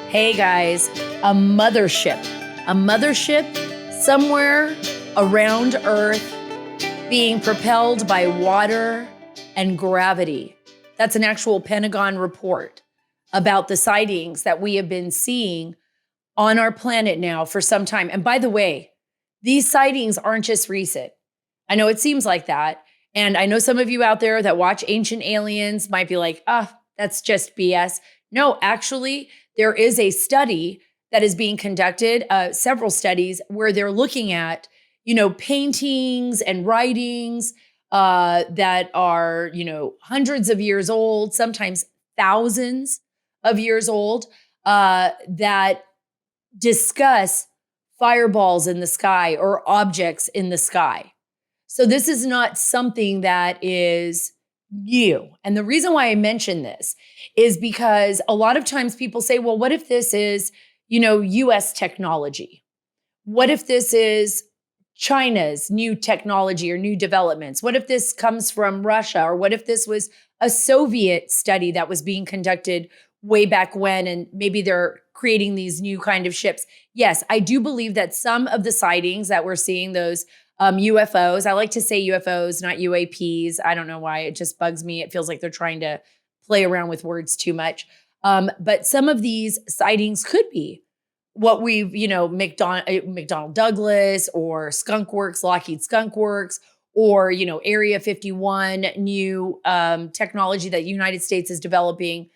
Hey guys, a mothership somewhere around Earth being propelled by water and gravity. That's an actual Pentagon report about the sightings that we have been seeing on our planet now for some time. And by the way, these sightings aren't just recent. I know it seems like that. And I know some of you out there that watch Ancient Aliens might be like, that's just BS. No, actually, there is a study that is being conducted, several studies where they're looking at, paintings and writings that are, hundreds of years old, sometimes thousands of years old, that discuss fireballs in the sky or objects in the sky. So this is not something that is new. And the reason why I mention this is because a lot of times people say, well, what if this is, US technology? What if this is China's new technology or new developments? What if this comes from Russia? Or what if this was a Soviet study that was being conducted way back when, and maybe they're creating these new kind of ships? Yes, I do believe that some of the sightings that we're seeing, those UFOs, I like to say UFOs, not UAPs. I don't know why, it just bugs me. It feels like they're trying to play around with words too much. But some of these sightings could be what we've, McDonnell Douglas or Skunk Works, Lockheed Skunk Works, or, Area 51, new technology that the United States is developing.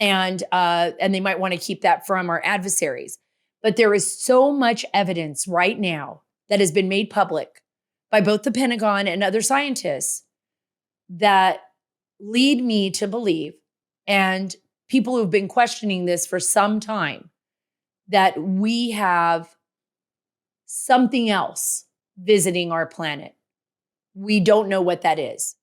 And they might want to keep that from our adversaries. But there is so much evidence right now that has been made public by both the Pentagon and other scientists that lead me to believe, and people who've been questioning this for some time, that we have something else visiting our planet. We don't know what that is.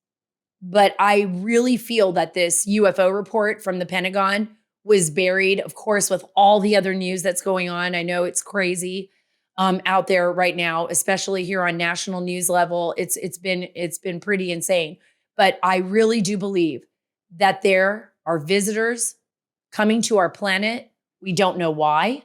But I really feel that this UFO report from the Pentagon was buried, of course, with all the other news that's going on. I know it's crazy out there right now, especially here on national news level. It's been pretty insane. But I really do believe that there are visitors coming to our planet. We don't know why,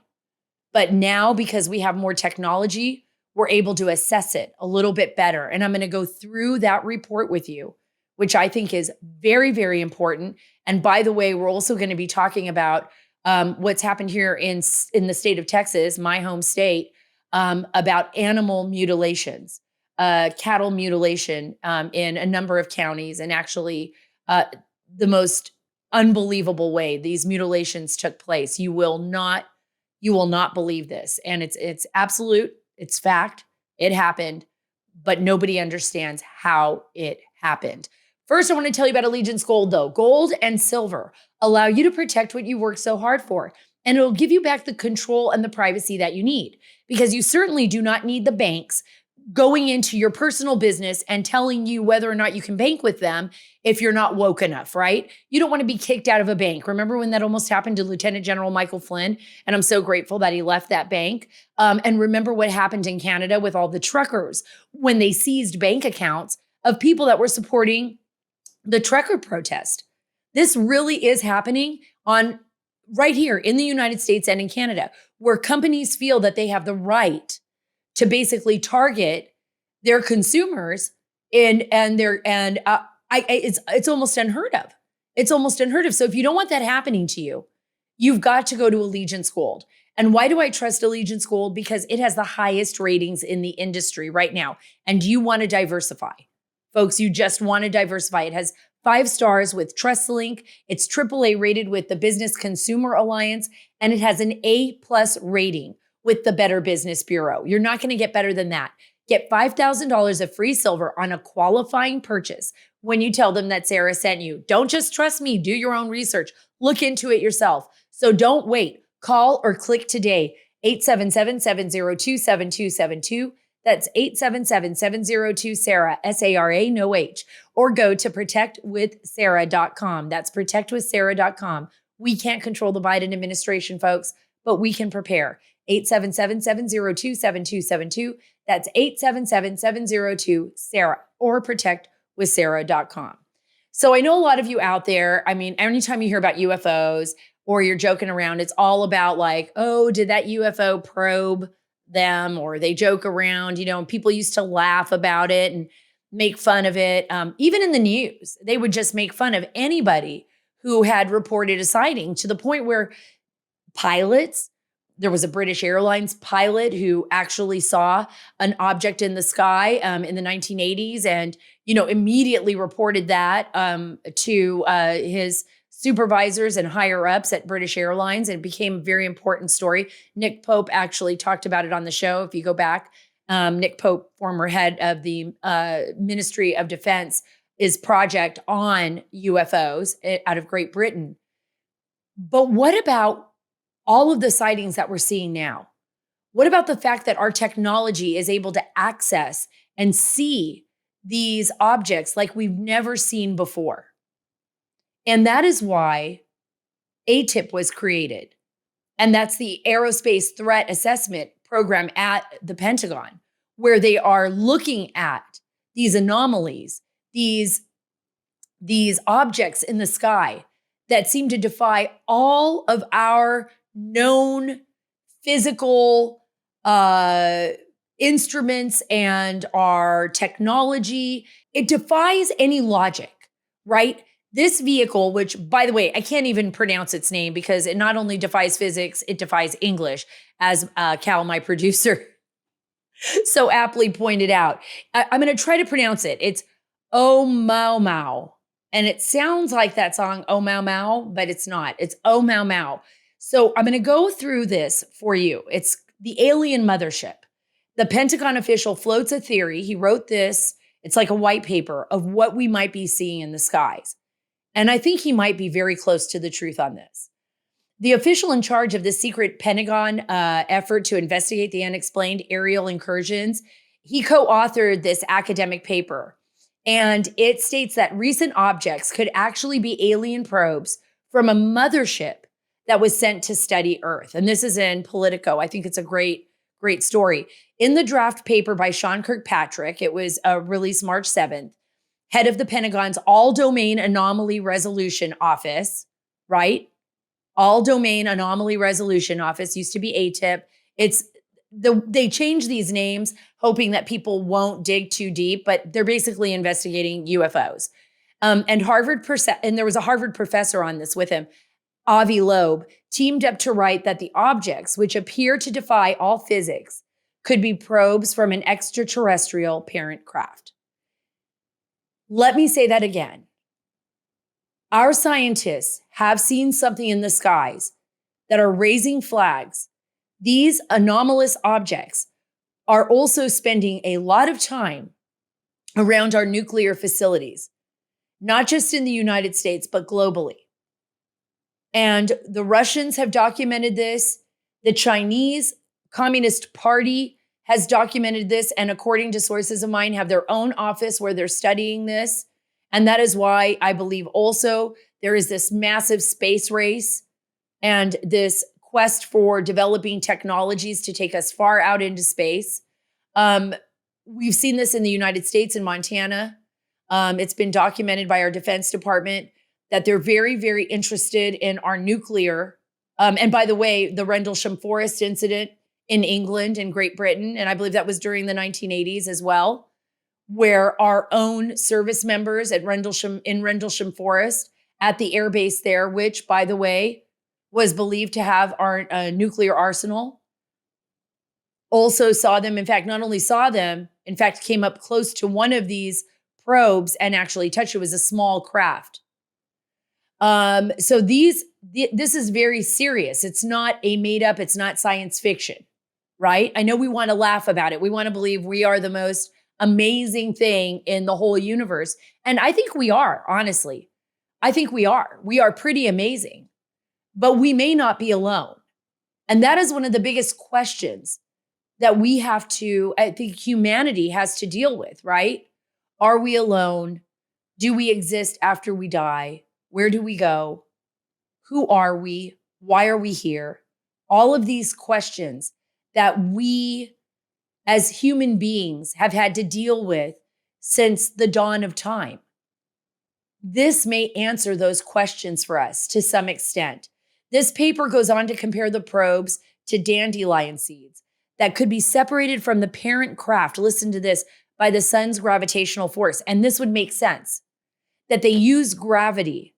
but now, because we have more technology, we're able to assess it a little bit better. And I'm going to go through that report with you, which I think is very, very important. And by the way, we're also going to be talking about what's happened here in the state of Texas, my home state, about animal mutilations, cattle mutilation in a number of counties. And actually, the most unbelievable way these mutilations took place. You will not believe this. And it's absolute, it's fact, it happened, but nobody understands how it happened. First, I want to tell you about Allegiance Gold, though. Gold and silver allow you to protect what you work so hard for, and it'll give you back the control and the privacy that you need, because you certainly do not need the banks going into your personal business and telling you whether or not you can bank with them if you're not woke enough, right? You don't want to be kicked out of a bank. Remember when that almost happened to Lieutenant General Michael Flynn? And I'm so grateful that he left that bank. And remember what happened in Canada with all the truckers when they seized bank accounts of people that were supporting the trucker protest. This really is happening on right here in the United States and in Canada, where companies feel that they have the right to basically target their consumers it's almost unheard of. It's almost unheard of. So if you don't want that happening to you, you've got to go to Allegiance Gold. And why do I trust Allegiance Gold? Because it has the highest ratings in the industry right now. And you want to diversify. Folks, you just want to diversify. It has 5 stars with TrustLink. It's AAA rated with the Business Consumer Alliance, and it has an A+ rating with the Better Business Bureau. You're not going to get better than that. Get $5,000 of free silver on a qualifying purchase when you tell them that Sara sent you. Don't just trust me. Do your own research. Look into it yourself. So don't wait. Call or click today. 877-702-7272. That's 877-702-SARA, SARA, no H. Or go to protectwithsara.com. That's protectwithsara.com. We can't control the Biden administration, folks, but we can prepare. 877-702-7272. That's 877-702-SARA or protectwithsara.com. So I know a lot of you out there, I mean, anytime you hear about UFOs or you're joking around. It's all about like, oh, did that UFO probe them? Or they joke around, and people used to laugh about it and make fun of it. Even in the news, they would just make fun of anybody who had reported a sighting, to the point where pilots, there was a British Airlines pilot who actually saw an object in the sky in the 1980s, and immediately reported that to his supervisors and higher ups at British Airlines, and it became a very important story. Nick Pope actually talked about it on the show. If you go back, Nick Pope, former head of the Ministry of Defense, is project on UFOs out of Great Britain. But what about all of the sightings that we're seeing now? What about the fact that our technology is able to access and see these objects like we've never seen before? And that is why ATIP was created. And that's the Aerospace Threat Assessment Program at the Pentagon, where they are looking at these anomalies, these objects in the sky that seem to defy all of our known physical instruments and our technology. It defies any logic, right? This vehicle, which, by the way, I can't even pronounce its name because it not only defies physics, it defies English, as Cal, my producer, so aptly pointed out. I'm going to try to pronounce it. It's Oh Mau Mau. And it sounds like that song, Oh Mau Mau, but it's not. It's Oh Mau Mau. So I'm going to go through this for you. It's the alien mothership. The Pentagon official floats a theory. He wrote this. It's like a white paper of what we might be seeing in the skies. And I think he might be very close to the truth on this. The official in charge of the secret Pentagon effort to investigate the unexplained aerial incursions, he co-authored this academic paper. And it states that recent objects could actually be alien probes from a mothership that was sent to study Earth. And this is in Politico. I think it's a great story. In the draft paper by Sean Kirkpatrick, it was released March 7th, head of the Pentagon's All-Domain Anomaly Resolution Office, right? All-Domain Anomaly Resolution Office, used to be ATIP. They changed these names hoping that people won't dig too deep, but they're basically investigating UFOs. And there was a Harvard professor on this with him, Avi Loeb, teamed up to write that the objects, which appear to defy all physics, could be probes from an extraterrestrial parent craft. Let me say that again. Our scientists have seen something in the skies that are raising flags. These anomalous objects are also spending a lot of time around our nuclear facilities, not just in the United States, but globally. And the Russians have documented this. The Chinese Communist Party has documented this, and according to sources of mine, have their own office where they're studying this. And that is why I believe also there is this massive space race and this quest for developing technologies to take us far out into space. We've seen this in the United States, in Montana. It's been documented by our Defense Department that they're very, very interested in our nuclear. And by the way, the Rendlesham Forest incident in England and Great Britain, and I believe that was during the 1980s as well, where our own service members in Rendlesham Forest at the air base there, which, by the way, was believed to have our nuclear arsenal, also saw them. In fact, not only saw them, in fact, came up close to one of these probes and actually touched it. It was a small craft. So this is very serious. It's not a made up, it's not science fiction, right? I know we want to laugh about it. We want to believe we are the most amazing thing in the whole universe. And I think we are, honestly. I think we are. We are pretty amazing, but we may not be alone. And that is one of the biggest questions that I think humanity has to deal with, right? Are we alone? Do we exist after we die? Where do we go? Who are we? Why are we here? All of these questions that we as human beings have had to deal with since the dawn of time. This may answer those questions for us to some extent. This paper goes on to compare the probes to dandelion seeds that could be separated from the parent craft, listen to this, by the sun's gravitational force. And this would make sense that they use gravity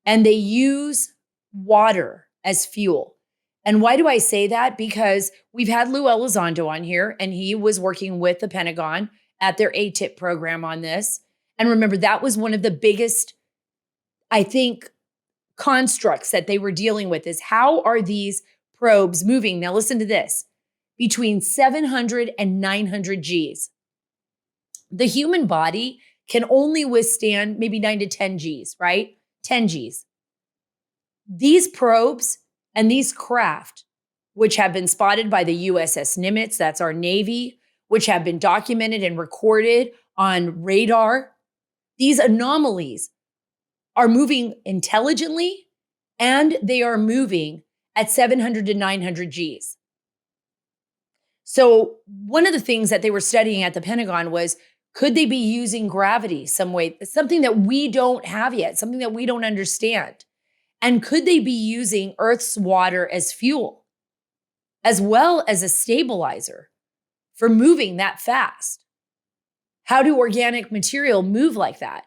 and they use water as fuel. And why do I say that? Because we've had Lou Elizondo on here, and he was working with the Pentagon at their ATIP program on this. And remember, that was one of the biggest, I think, constructs that they were dealing with is how are these probes moving? Now listen to this, between 700 and 900 Gs. The human body can only withstand maybe 9 to 10 Gs, right? 10 Gs. These probes and these craft, which have been spotted by the USS Nimitz, that's our Navy, which have been documented and recorded on radar, these anomalies are moving intelligently, and they are moving at 700 to 900 Gs. So one of the things that they were studying at the Pentagon was, could they be using gravity some way, something that we don't have yet, something that we don't understand? And could they be using Earth's water as fuel, as well as a stabilizer for moving that fast? How do organic material move like that?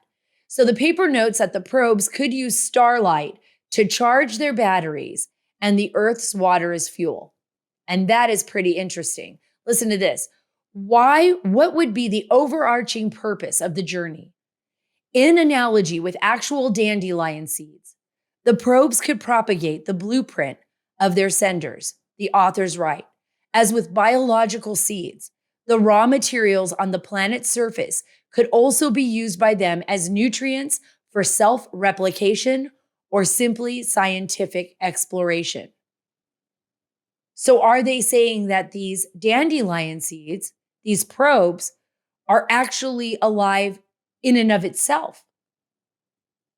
So the paper notes that the probes could use starlight to charge their batteries and the Earth's water as fuel. And that is pretty interesting. Listen to this. What would be the overarching purpose of the journey? In analogy with actual dandelion seeds, the probes could propagate the blueprint of their senders, the authors write. As with biological seeds, the raw materials on the planet's surface could also be used by them as nutrients for self-replication or simply scientific exploration. So are they saying that these dandelion seeds, these probes, are actually alive in and of itself?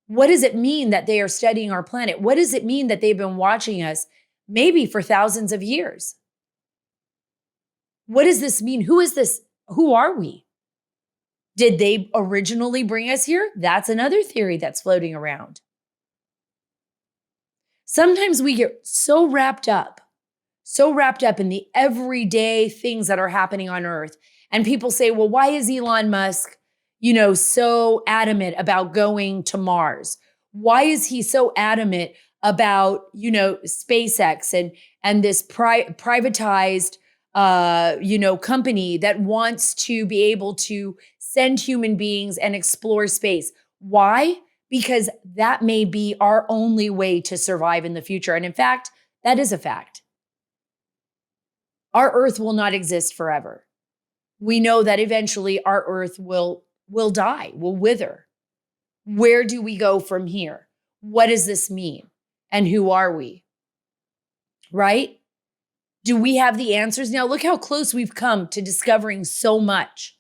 What does it mean that they are studying our planet? What does it mean that they've been watching us maybe for thousands of years? What does this mean? Who is this? Who are we? Did they originally bring us here? That's another theory that's floating around. Sometimes we get so wrapped up in the everyday things that are happening on Earth. And people say, well, why is Elon Musk, so adamant about going to Mars? Why is he so adamant about, SpaceX and this privatized, company that wants to be able to send human beings and explore space? Why? Because that may be our only way to survive in the future. And in fact, that is a fact. Our Earth will not exist forever. We know that eventually our Earth will die, will wither. Where do we go from here? What does this mean? And who are we? Right? Do we have the answers? Now, look how close we've come to discovering so much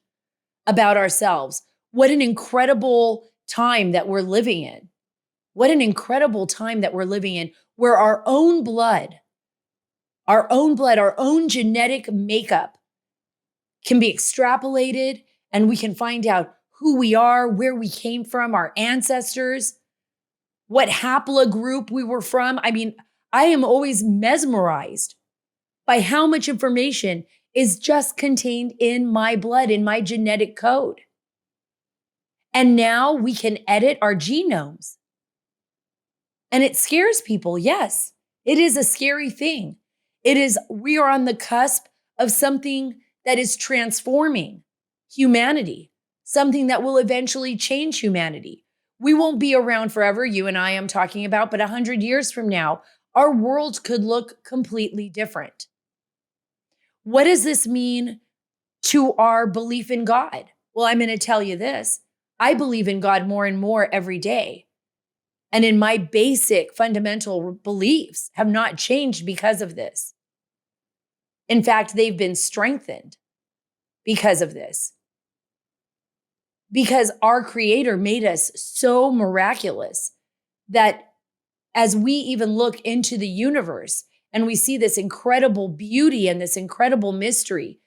about ourselves. What an incredible time that we're living in. What an incredible time that we're living in, where our own blood, our own genetic makeup can be extrapolated, and we can find out who we are, where we came from, our ancestors, what haplogroup we were from. I mean, I am always mesmerized by how much information is just contained in my blood, in my genetic code. And now we can edit our genomes. And it scares people. Yes, it is a scary thing. We are on the cusp of something that is transforming humanity, something that will eventually change humanity. We won't be around forever, you and I am talking about, but 100 years from now, our world could look completely different. What does this mean to our belief in God? Well, I'm going to tell you this. I believe in God more and more every day. And in my basic fundamental beliefs have not changed because of this. In fact, they've been strengthened because of this. Because our Creator made us so miraculous that as we even look into the universe and we see this incredible beauty and this incredible mystery,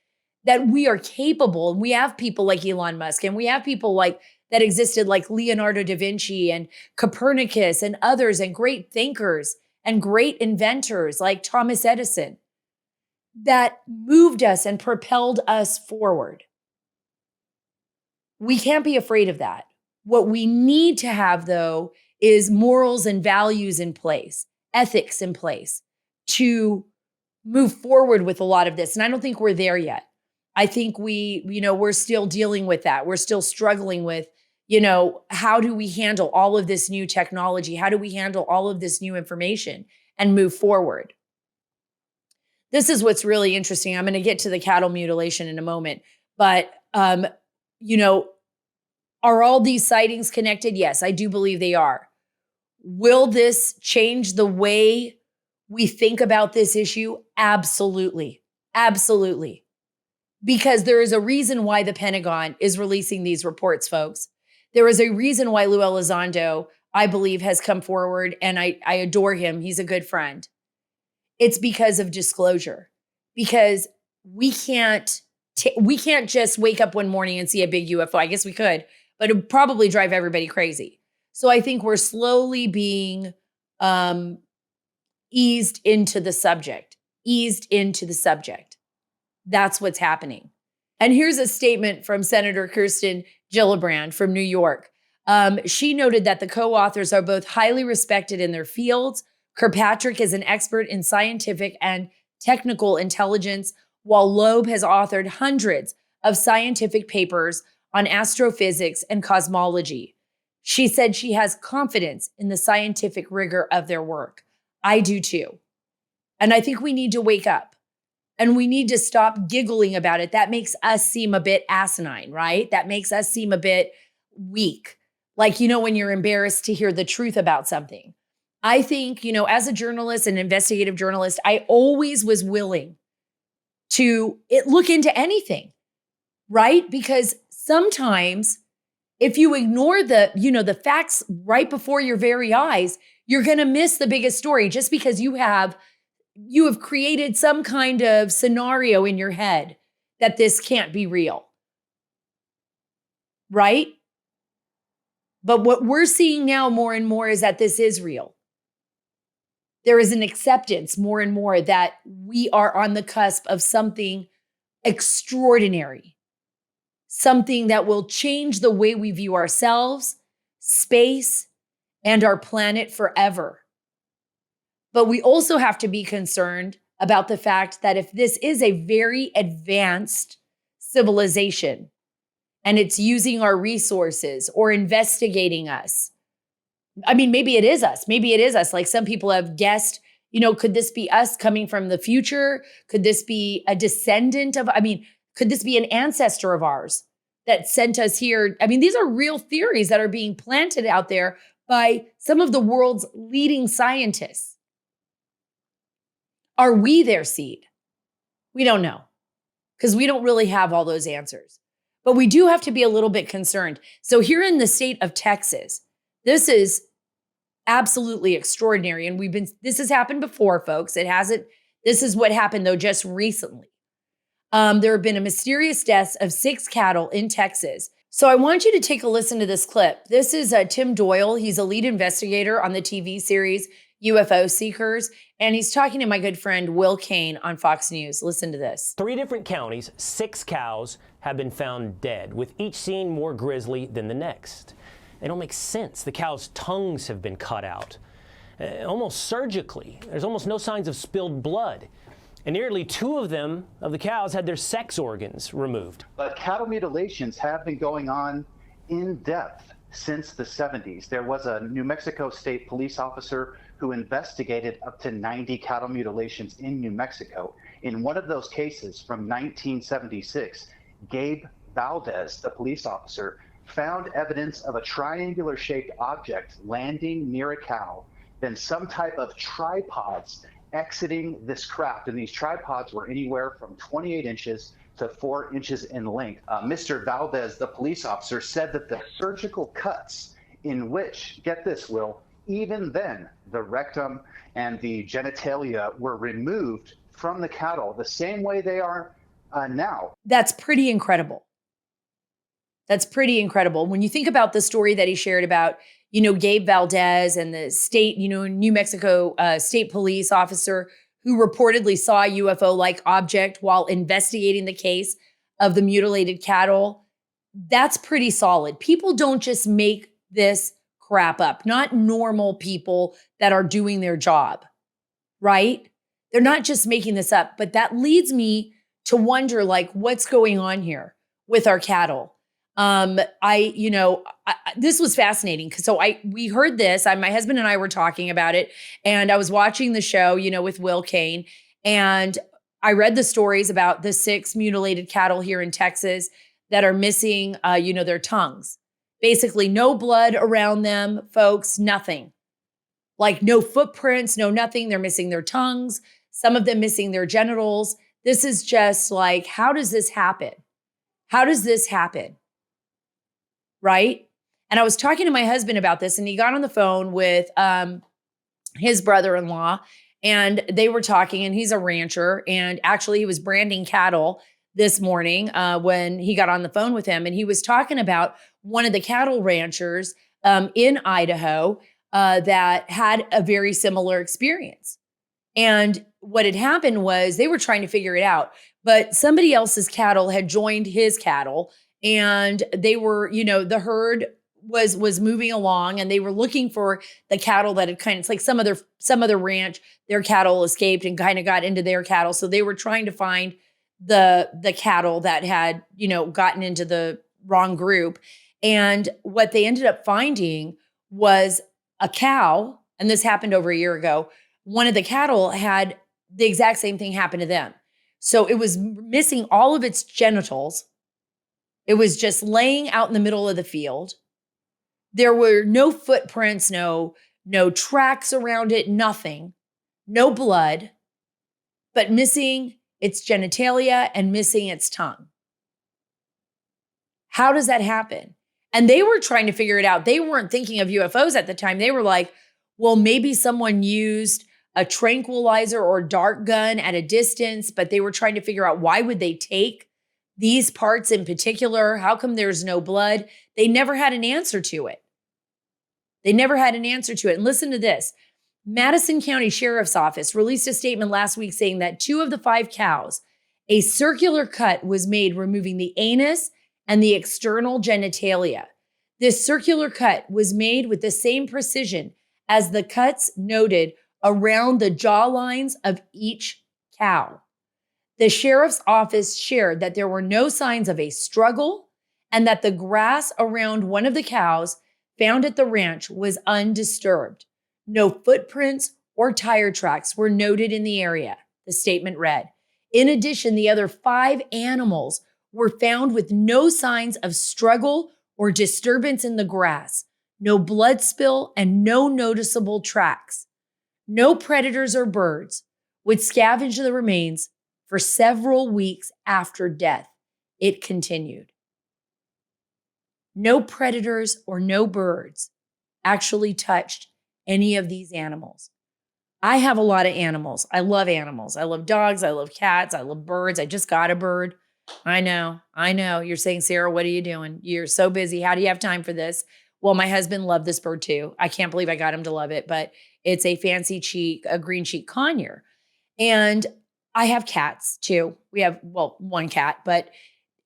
that we are capable, and we have people like Elon Musk, and we have people like that existed like Leonardo da Vinci and Copernicus and others and great thinkers and great inventors like Thomas Edison that moved us and propelled us forward. We can't be afraid of that. What we need to have, though, is morals and values in place, ethics in place to move forward with a lot of this. And I don't think we're there yet. I think we're still dealing with that. We're still struggling with, how do we handle all of this new technology? How do we handle all of this new information and move forward? This is what's really interesting. I'm going to get to the cattle mutilation in a moment, but, are all these sightings connected? Yes, I do believe they are. Will this change the way we think about this issue? Absolutely. Absolutely. Because there is a reason why the Pentagon is releasing these reports, folks. There is a reason why Lou Elizondo, I believe, has come forward, and I adore him. He's a good friend. It's because of disclosure. Because we can't just wake up one morning and see a big UFO. I guess we could, but it would probably drive everybody crazy. So I think we're slowly being eased into the subject. That's what's happening. And here's a statement from Senator Kirsten Gillibrand from New York. She noted that the co-authors are both highly respected in their fields. Kirkpatrick is an expert in scientific and technical intelligence, while Loeb has authored hundreds of scientific papers on astrophysics and cosmology. She said she has confidence in the scientific rigor of their work. I do too. And I think we need to wake up and we need to stop giggling about it. That makes us seem a bit asinine, right? That makes us seem a bit weak. Like, when you're embarrassed to hear the truth about something. I think, as a journalist, an investigative journalist, I always was willing to look into anything, right? Because sometimes if you ignore the facts right before your very eyes, you're going to miss the biggest story just because you have created some kind of scenario in your head that this can't be real. Right? But what we're seeing now more and more is that this is real. There is an acceptance more and more that we are on the cusp of something extraordinary, something that will change the way we view ourselves, space, and our planet forever. But we also have to be concerned about the fact that if this is a very advanced civilization and it's using our resources or investigating us, maybe it is us. Maybe it is us. Like some people have guessed, could this be us coming from the future? Could this be a descendant of, could this be an ancestor of ours that sent us here? These are real theories that are being planted out there by some of the world's leading scientists. Are we their seed? We don't know because we don't really have all those answers. But we do have to be a little bit concerned. So here in the state of Texas, this is absolutely extraordinary. And this has happened before, folks. This is what happened though just recently. There have been a mysterious deaths of 6 cattle in Texas. So I want you to take a listen to this clip. This is Tim Doyle. He's a lead investigator on the TV series UFO Seekers. And he's talking to my good friend Will Kane on Fox News. Listen to this. 3 different counties, 6 cows have been found dead, with each scene more grisly than the next. They don't make sense. The cows' tongues have been cut out, almost surgically. There's almost no signs of spilled blood. And nearly 2 of the cows, had their sex organs removed. But cattle mutilations have been going on in depth since the 70s. There was a New Mexico State police officer who investigated up to 90 cattle mutilations in New Mexico. In one of those cases from 1976, Gabe Valdez, the police officer, found evidence of a triangular-shaped object landing near a cow, then some type of tripods exiting this craft. And these tripods were anywhere from 28 inches to 4 inches in length. Mr. Valdez, the police officer, said that the surgical cuts in which, get this, Will, even then, the rectum and the genitalia were removed from the cattle the same way they are now. That's pretty incredible. That's pretty incredible. When you think about the story that he shared about, Gabe Valdez and the state, New Mexico state police officer who reportedly saw a UFO-like object while investigating the case of the mutilated cattle, that's pretty solid. People don't just make this crap up, not normal people that are doing their job, right? They're not just making this up, but that leads me to wonder, like, what's going on here with our cattle? This was fascinating because we heard this. My husband and I were talking about it, and I was watching the show, with Will Kane, and I read the stories about the 6 mutilated cattle here in Texas that are missing, their tongues. Basically, no blood around them, folks, nothing. Like no footprints, no nothing. They're missing their tongues. Some of them missing their genitals. This is just like, how does this happen? How does this happen? Right? And I was talking to my husband about this, and he got on the phone with his brother-in-law, and they were talking, and he's a rancher, and actually he was branding cattle this morning when he got on the phone with him, and he was talking about one of the cattle ranchers in Idaho that had a very similar experience. And what had happened was they were trying to figure it out, but somebody else's cattle had joined his cattle, and they were, the herd was moving along, and they were looking for the cattle that had it's like some other ranch, their cattle escaped and kind of got into their cattle. So they were trying to find the cattle that had, gotten into the wrong group. And what they ended up finding was a cow, and this happened over a year ago. One of the cattle had the exact same thing happen to them. So it was missing all of its genitals. It was just laying out in the middle of the field. There were no footprints, no tracks around it, nothing, no blood, but missing its genitalia and missing its tongue. How does that happen? And they were trying to figure it out. They weren't thinking of UFOs at the time. They were like, well, maybe someone used a tranquilizer or dart gun at a distance, but they were trying to figure out, why would they take these parts in particular? How come there's no blood? They never had an answer to it. And listen to this. Madison County Sheriff's Office released a statement last week saying that 2 of the 5 cows, a circular cut was made removing the anus and the external genitalia. This circular cut was made with the same precision as the cuts noted around the jaw lines of each cow. The sheriff's office shared that there were no signs of a struggle and that the grass around one of the cows found at the ranch was undisturbed. No footprints or tire tracks were noted in the area, the statement read. In addition, the other 5 animals were found with no signs of struggle or disturbance in the grass, no blood spill, and no noticeable tracks. No predators or birds would scavenge the remains for several weeks after death. It continued. No predators or no birds actually touched any of these animals. I have a lot of animals. I love animals. I love dogs. I love cats. I love birds. I just got a bird. I know. You're saying, Sara, what are you doing? You're so busy. How do you have time for this? Well, my husband loved this bird too. I can't believe I got him to love it, but it's a fancy cheek, a green cheek conure. And I have cats too. We have, one cat, but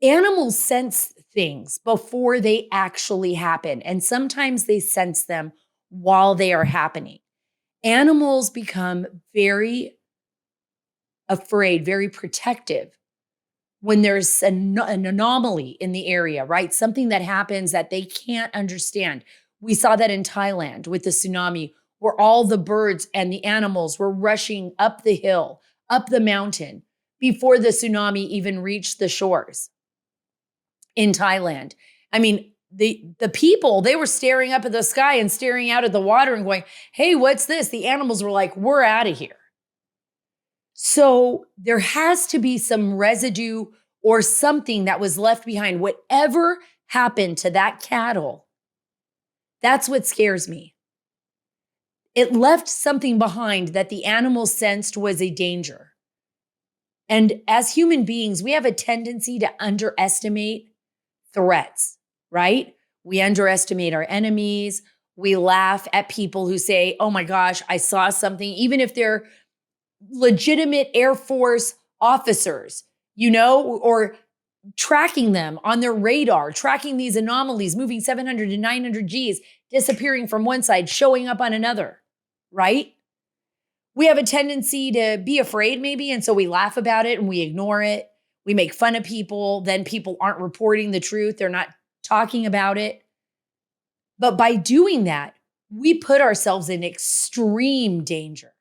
animals sense things before they actually happen. And sometimes they sense them while they are happening. Animals become very afraid, very protective when there's an anomaly in the area, right? Something that happens that they can't understand. We saw that in Thailand with the tsunami, where all the birds and the animals were rushing up the hill, up the mountain, before the tsunami even reached the shores in Thailand. I mean, the people, they were staring up at the sky and staring out at the water and going, hey, what's this? The animals were like, we're out of here. So there has to be some residue or something that was left behind. Whatever happened to that cattle, that's what scares me. It left something behind that the animal sensed was a danger. And as human beings, we have a tendency to underestimate threats. right? We underestimate our enemies. We laugh at people who say, oh my gosh, I saw something, even if they're legitimate Air Force officers, or tracking them on their radar, tracking these anomalies, moving 700 to 900 Gs, disappearing from one side, showing up on another, right? We have a tendency to be afraid maybe, and so we laugh about it and we ignore it. We make fun of people. Then people aren't reporting the truth. They're not talking about it. But by doing that, we put ourselves in extreme danger.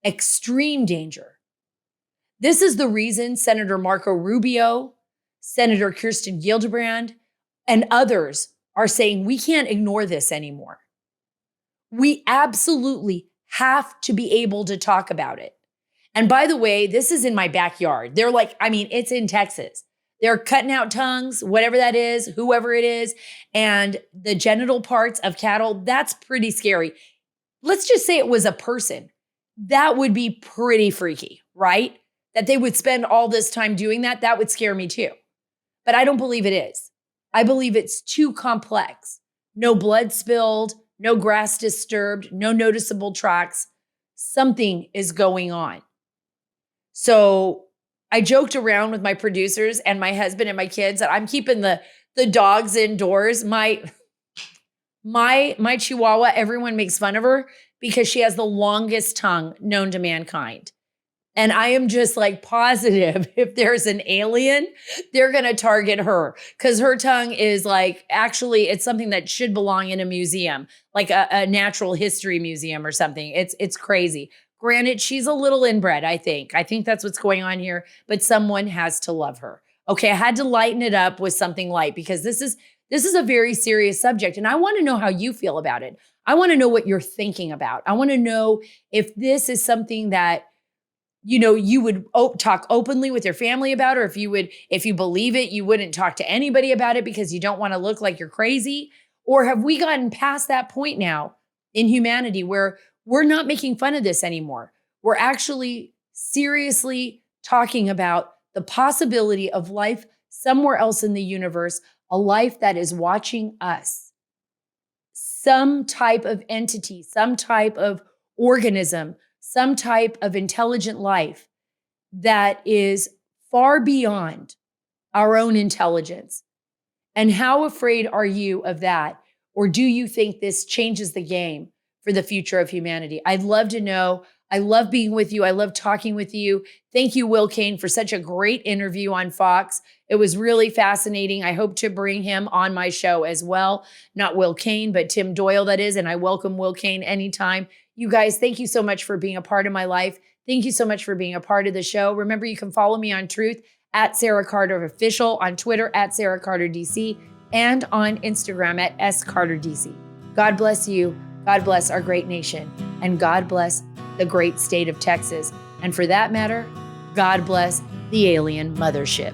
Extreme danger. This is the reason Senator Marco Rubio, Senator Kirsten Gillibrand, and others are saying we can't ignore this anymore. We absolutely have to be able to talk about it. And by the way, this is in my backyard. They're like, it's in Texas. They're cutting out tongues, whatever that is, whoever it is, and the genital parts of cattle. That's pretty scary. Let's just say it was a person. That would be pretty freaky, right? That they would spend all this time doing that. That would scare me too. But I don't believe it is. I believe it's too complex. No blood spilled, no grass disturbed, no noticeable tracks. Something is going on. So I joked around with my producers and my husband and my kids that I'm keeping the dogs indoors. My Chihuahua, everyone makes fun of her because she has the longest tongue known to mankind. And I am just like positive if there's an alien, they're going to target her because her tongue is like, actually, it's something that should belong in a museum, like a natural history museum or something. It's crazy. Granted, she's a little inbred, I think. I think that's what's going on here, but someone has to love her. Okay, I had to lighten it up with something light because this is a very serious subject. And I want to know how you feel about it. I want to know what you're thinking about. I want to know if this is something that you would talk openly with your family about, or if you believe it, you wouldn't talk to anybody about it because you don't want to look like you're crazy. Or have we gotten past that point now in humanity where we're not making fun of this anymore? We're actually seriously talking about the possibility of life somewhere else in the universe, a life that is watching us. Some type of entity, some type of organism, some type of intelligent life that is far beyond our own intelligence. And how afraid are you of that? Or do you think this changes the game for the future of humanity? I'd love to know. I love being with you. I love talking with you. Thank you, Will Kane, for such a great interview on Fox. It was really fascinating. I hope to bring him on my show as well. Not Will Kane, but Tim Doyle, that is. And I welcome Will Kane anytime. You guys, thank you so much for being a part of my life. Thank you so much for being a part of the show. Remember, you can follow me on Truth at Sara Carter Official, on Twitter at Sara Carter DC, and on Instagram at SCarterDC. God bless you. God bless our great nation. And God bless the great state of Texas. And for that matter, God bless the alien mothership.